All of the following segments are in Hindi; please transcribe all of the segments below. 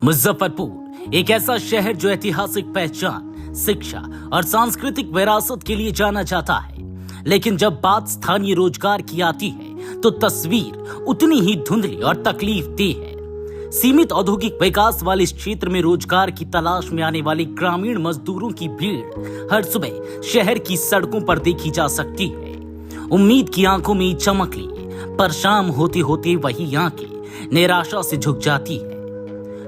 मुजफ्फरपुर एक ऐसा शहर जो ऐतिहासिक पहचान, शिक्षा और सांस्कृतिक विरासत के लिए जाना जाता है, लेकिन जब बात स्थानीय रोजगार की आती है तो तस्वीर उतनी ही धुंधली और तकलीफ देह है। सीमित औद्योगिक विकास वाले इस क्षेत्र में रोजगार की तलाश में आने वाले ग्रामीण मजदूरों की भीड़ हर सुबह शहर की सड़कों पर देखी जा सकती है। उम्मीद की आंखों में चमक लिए पर शाम होते होते वही आंखें निराशा से झुक जाती है।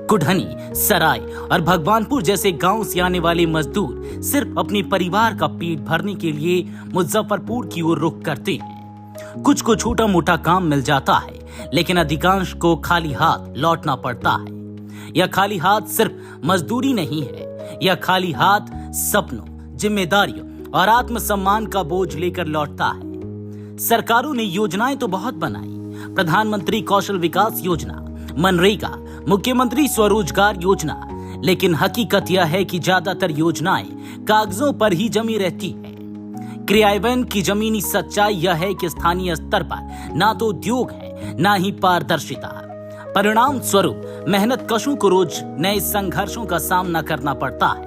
कुढ़नी, सराय और भगवानपुर जैसे गांव से आने वाले मजदूर सिर्फ अपने परिवार का पेट भरने के लिए मुजफ्फरपुर की ओर रुख करते हैं। कुछ को छोटा मोटा काम मिल जाता है, लेकिन अधिकांश को खाली हाथ लौटना पड़ता है। यह खाली हाथ सिर्फ मजदूरी नहीं है, यह खाली हाथ सपनों, जिम्मेदारियों और आत्मसम्मान का बोझ लेकर लौटता है। सरकारों ने योजनाएं तो बहुत बनाई, प्रधानमंत्री कौशल विकास योजना, मनरेगा, मुख्यमंत्री स्वरोजगार योजना, लेकिन हकीकत यह है कि ज्यादातर योजनाएं कागजों पर ही जमी रहती है। क्रियान्वयन की जमीनी सच्चाई यह है कि स्थानीय स्तर पर ना तो उद्योग है, ना ही पारदर्शिता। परिणाम स्वरूप मेहनत कशों को रोज नए संघर्षों का सामना करना पड़ता है।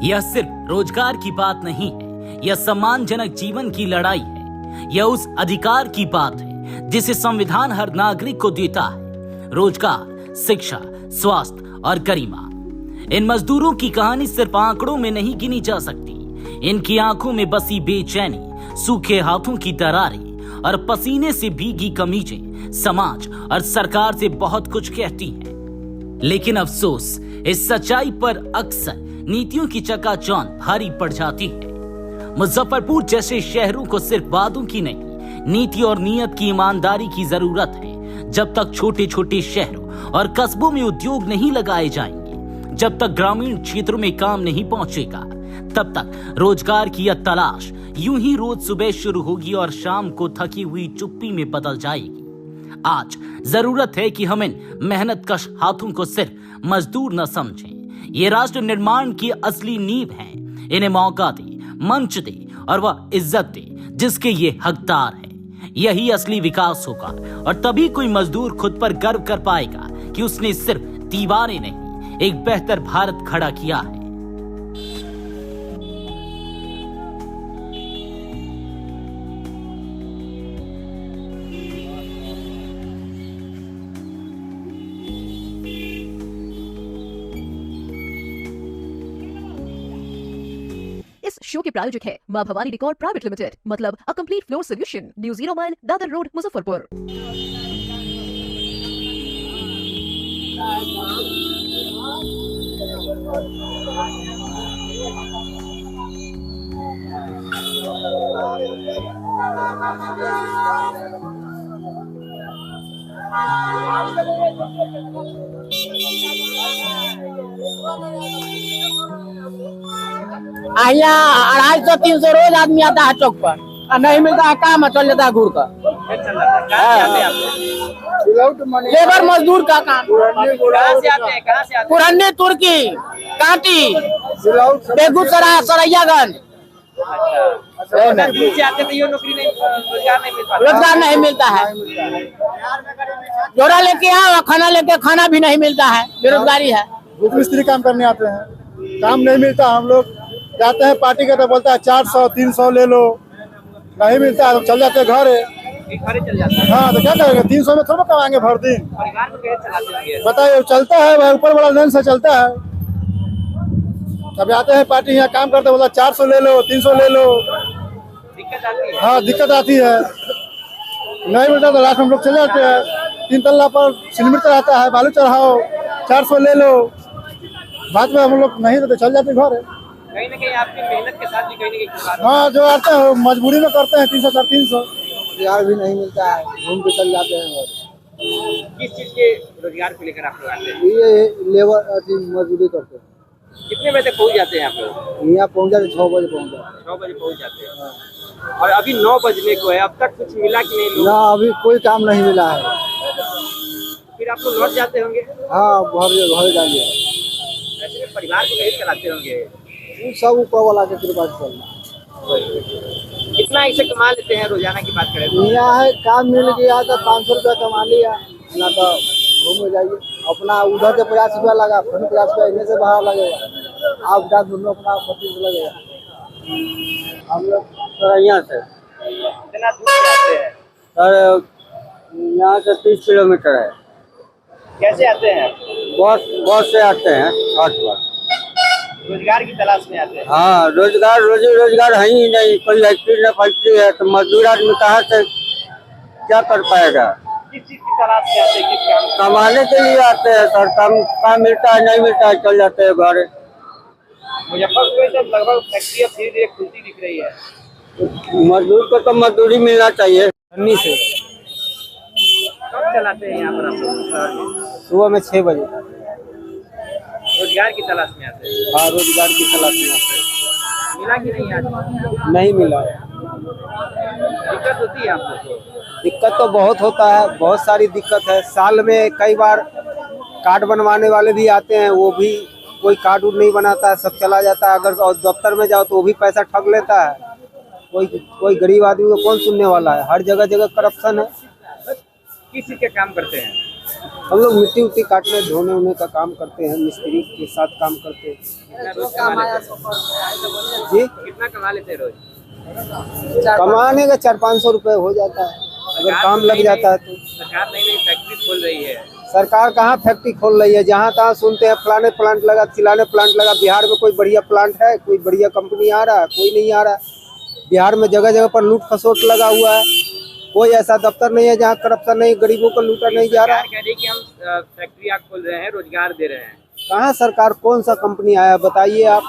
यह सिर्फ रोजगार की बात नहीं है, यह सम्मानजनक जीवन की लड़ाई है। यह उस अधिकार की बात है जिसे संविधान हर नागरिक को देता है: रोजगार, शिक्षा, स्वास्थ्य और गरिमा। इन मजदूरों की कहानी सिर्फ आंकड़ों में नहीं गिनी जा सकती। इनकी आंखों में बसी बेचैनी, सूखे हाथों की दरारें और पसीने से भीगी कमीजें समाज और सरकार से बहुत कुछ कहती हैं। लेकिन अफसोस, इस सच्चाई पर अक्सर नीतियों की चकाचौंध भारी पड़ जाती है। मुजफ्फरपुर जैसे शहरों को सिर्फ वादों की नहीं, नीति और नीयत की ईमानदारी की जरूरत है। जब तक छोटे छोटे शहरों और कस्बों में उद्योग नहीं लगाए जाएंगे, जब तक ग्रामीण क्षेत्रों में काम नहीं पहुंचेगा, तब तक रोजगार की यह तलाश यूं ही रोज सुबह शुरू होगी और शाम को थकी हुई चुप्पी में बदल जाएगी। आज जरूरत है कि हम इन मेहनतकश हाथों को सिर्फ मजदूर न समझें। ये राष्ट्र निर्माण की असली नींव हैं। इन्हें मौका दे, मंच दे और वह इज्जत दे जिसके ये हकदार है। यही असली विकास होगा और तभी कोई मजदूर खुद पर गर्व कर पाएगा कि उसने सिर्फ दीवारें नहीं, एक बेहतर भारत खड़ा किया है। इस शो के प्रायोजक है मां भवानी डेकोर प्राइवेट लिमिटेड, मतलब a complete floor solution, new 0 mile, Dadar road, Muzaffarpur. यहाँ 250-300 रोज आदमी आता है चौक पर और नहीं मिलता है, काम चल जाता है घूर कर। लेबर मजदूर का काम। पुरानी तुर्की, कांटी, बेगूसराय, सरैयागंज। रोजगार नहीं मिलता है। जोड़ा लेके आओ, खाना लेके खाना भी नहीं मिलता है, बेरोजगारी है। मिस्त्री काम करने आते हैं, काम नहीं मिलता। हम लोग जाते हैं पार्टी का तो बोलता है 400-300 ले लो, नहीं मिलता है तो चल जाते हैं घर चल जाते हैं। हाँ, तो क्या करेंगे, 300 में थोड़ा कमाएंगे भर दिन। परिवार को कैसे चलाते हैं? बताइए, चलता है भाई, ऊपर वाला लाइन से चलता है। अब आते हैं पार्टी, यहाँ काम करते बोला 400 ले लो, 300 ले लो। दिक्कत आती है। हाँ, दिक्कत आती है। नहीं मिलता तो रात हम लोग चले जाते हैं। 3 तल्ला पर सिलमिट रहता है, बालू चढ़ाओ, 400 ले लो। बाद में हम लोग नहीं तो चल जाते घर। कहीं ना कहीं आपकी मेहनत के साथ भी कहीं ना कहीं हाँ, जो आते हैं मजबूरी में करते हैं। 300-350 रोजगार भी नहीं मिलता है, घूम के चल जाते हैं। किस चीज के रोजगार को लेकर आप लोग आते हैं? ये लेबर मजदूरी करते हैं। कितने बजे तक पहुंच जाते हैं आप लोग? यहाँ पहुँच जाते 6 बजे पहुँच जाते 9 बजे पहुंच जाते हैं। और अभी 9 बजने को है, अब तक कुछ मिला कि नहीं हैं। लोग? ना, अभी कोई काम नहीं मिला है। फिर आप लोग लौट जाते होंगे? हाँ, घर जाएंगे। ऐसे में परिवार को कैसे चलाते होंगे? सब ऊपर वाला के कृपा से चलना। कितना ऐसे कमा लेते हैं रोजाना की बात करें तो? यहाँ है, काम मिल गया तो 500 रुपया कमा लिया, ना तो घूम जाइए। अपना उधर से 50 रुपया लगा, फिर 50 रुपया इन्हें से बाहर लगेगा, आप डाल दोनों अपना 25 लगेगा। हम लोग सर यहाँ से कितना दूर से आते हैं? सर यहाँ से 30 किलोमीटर है। कैसे आते हैं? बस से आते हैं 8 बार। रोजगार की तलाश में आते हैं। हाँ, रोजगार है ही नहीं, कोई फैक्ट्री है तो मजदूर आदमी कहाँ से क्या कर पाएगा। किस चीज की तलाश में आते हैं? किस काम की? कमाने के लिए आते हैं सर, काम मिलता है नहीं मिलता है चल जाते हैं घर। मुजफ्फरपुर में लगभग फैक्ट्रियाँ धीरे धीरे खुलती दिख रही है। मजदूर को तो मजदूरी मिलना चाहिए। अन्नी से कब चलाते हैं यहाँ पर आप लोग शहर में? सुबह में 6 बजे। रोजगार की तलाश में आते हैं। हाँ, रोजगार की तलाश में आते हैं। मिला कि नहीं आज? नहीं मिला। दिक्कत होती है आप लोग को? दिक्कत तो बहुत होता है, बहुत सारी दिक्कत है। साल में कई बार कार्ड बनवाने वाले भी आते हैं, वो भी कोई कार्ड उड नहीं बनाता है, सब चला जाता है। अगर दफ्तर में जाओ तो वो भी पैसा ठग लेता है। कोई गरीब आदमी को कौन सुनने वाला है। हर जगह करप्शन है। किस चीज के काम करते हैं? हम लोग मिट्टी उट्टी काटने धोने उन्ने का काम करते हैं, मिस्त्री के साथ काम करते हैं। कितना रोज कमा लेते हैं? जी, कितना कमा लेते हैं रोज? कमाने का 400-500 रुपए हो जाता है अगर काम लग जाता है तो। सरकार नई फैक्ट्री खोल रही है। सरकार कहाँ फैक्ट्री खोल रही है? जहाँ तहाँ सुनते हैं फलाने प्लांट लगा, चिलाने प्लांट लगा। बिहार में कोई बढ़िया प्लांट है? कोई बढ़िया कंपनी आ रहा है? कोई नहीं आ रहा है। बिहार में जगह जगह पर लूट खसोट लगा हुआ है। कोई ऐसा दफ्तर नहीं है जहाँ करप्शन नहीं, गरीबों को लूटा नहीं जा रहा है। सरकार कह रही है कि हम फैक्ट्रियाँ खोल रहे हैं, रोजगार दे रहे हैं। कहाँ सरकार, कौन सा कंपनी आया बताइए आप?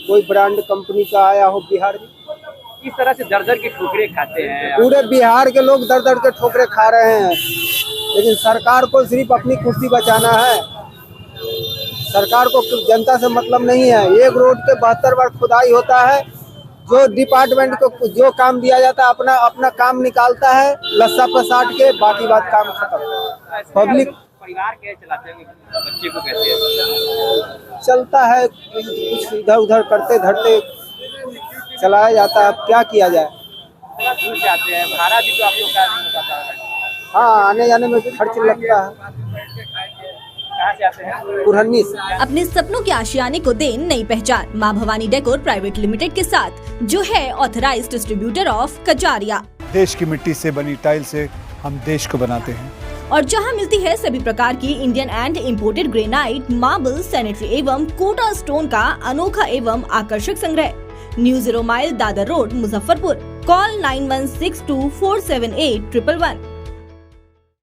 कोई ब्रांड कंपनी का आया हो बिहार में? किस तरह से दर दर की ठोकरें खाते हैं? पूरे बिहार के लोग दर दर के ठोकरे खा रहे हैं, लेकिन सरकार को सिर्फ अपनी कुर्सी बचाना है। सरकार को जनता से मतलब नहीं है। एक रोड के 72 बार खुदाई होता है। जो डिपार्टमेंट को जो काम दिया जाता है अपना काम निकालता है लस्सा पसाट के, बाकी बात काम खत्म। पब्लिक परिवार कैसे चलाते हैं? बच्चे को कैसे? चलता है, कुछ इधर उधर करते धरते चलाया जाता है। अब क्या किया जाए? दूर जाते हैं, भाड़ा भी तो आप लोग का नहीं होता है। हाँ, आने जाने में खर्च लगता है। कहाँ से आते हैं? पुरहनी से। अपने सपनों के आशियाने को दे नई पहचान माँ भवानी डेकोर प्राइवेट लिमिटेड के साथ, जो है ऑथराइज्ड डिस्ट्रीब्यूटर ऑफ कजारिया। देश की मिट्टी से बनी टाइल से हम देश को बनाते हैं, और जहां मिलती है सभी प्रकार की Indian and imported granite, marble, sanitary एवं कोटा स्टोन का अनोखा एवं आकर्षक संग्रह। New 0 mile Dadar road, Muzaffarpur. Call 9162478111।